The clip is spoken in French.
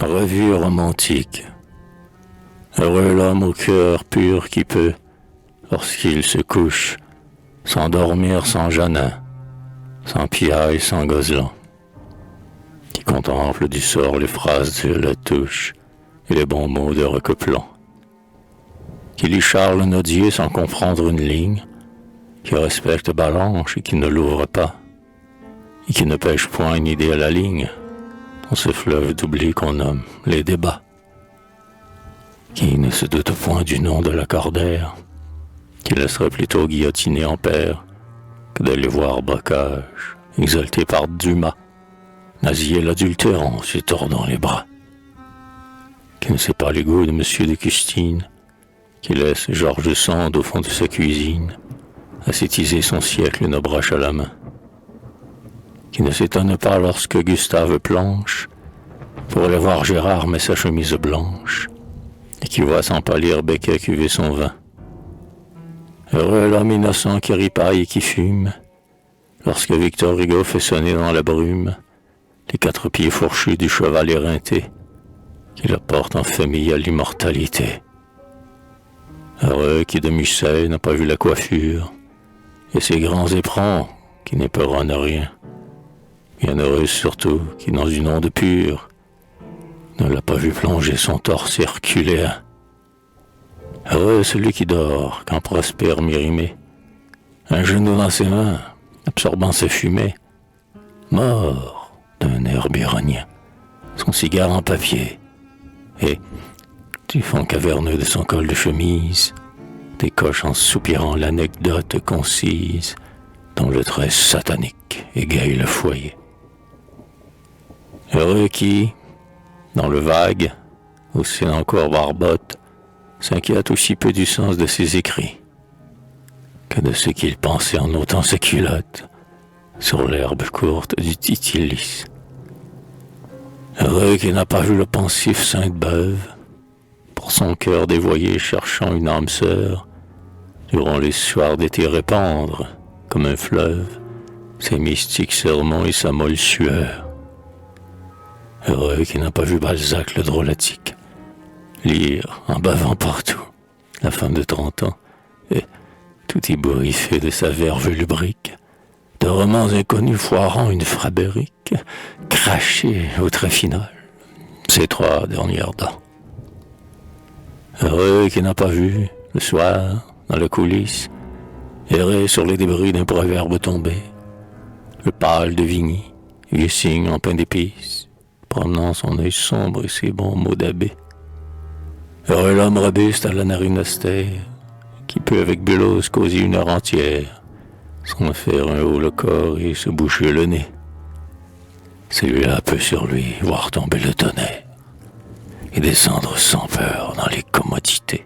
Revue romantique. Heureux l'homme au cœur pur qui peut, lorsqu'il se couche, s'endormir sans Janin, sans piaille, sans Gozlan, qui contemple du sort les phrases de la touche et les bons mots de Recopelant, qui lit Charles Nodier sans comprendre une ligne, qui respecte Balanche et qui ne l'ouvre pas, et qui ne pêche point une idée à la ligne, dans ce fleuve d'oubli qu'on nomme les débats, qui ne se doute point du nom de l'accordaire, qui laisserait plutôt guillotiner en père que d'aller voir Bocage, exalté par Dumas, nasiller l'adultéran en se tordant les bras, qui ne sait pas les goûts de Monsieur de Custine, qui laisse Georges Sand au fond de sa cuisine, ascétiser son siècle une broche à la main, qui ne s'étonne pas lorsque Gustave planche pour aller voir Gérard met sa chemise blanche, et qui voit sans pâlir Becquet cuver son vin. Heureux l'homme innocent qui ripaille et qui fume, lorsque Victor Hugo fait sonner dans la brume les 4 pieds fourchus du cheval éreinté, qui le porte en famille à l'immortalité. Heureux qui de Musset n'a pas vu la coiffure, et ses grands éperons qui n'éperonnent rien. Bienheureux surtout qui, dans une onde pure, ne l'a pas vu plonger son torse herculéen. Heureux celui qui dort quand Prosper Mérimée, un genou dans ses mains, absorbant ses fumées, mort d'un air byronien, son cigare en papier, et, du fond caverneux de son col de chemise, décoche en soupirant l'anecdote concise dont le trait satanique égaye le foyer. Heureux qui, dans le vague, au Sénancourt barbotte, s'inquiète aussi peu du sens de ses écrits que de ce qu'il pensait en ôtant ses culottes sur l'herbe courte du Titilis. Heureux qui n'a pas vu le pensif Sainte-Beuve, pour son cœur dévoyé cherchant une âme sœur, durant les soirs d'été répandre, comme un fleuve, ses mystiques sermons et sa molle sueur. Heureux qui n'a pas vu Balzac le drôlatique lire, en bavant partout, la femme de 30 ans, et, tout ébouriffé de sa verve lubrique, de romans inconnus foirant une frabérique, craché au trait final, ses 3 dernières dents. Heureux qui n'a pas vu, le soir, dans la coulisse, errer sur les débris d'un proverbe tombé, le pâle de Vigny, vieux cygne en pain d'épices, promenant son œil sombre et ses bons mots d'abbé. Heureux l'homme robuste à la narine austère, qui peut avec Bulose causer une heure entière, sans faire un haut le corps et se boucher le nez. Celui-là peut sur lui voir tomber le tonnerre et descendre sans peur dans les commodités.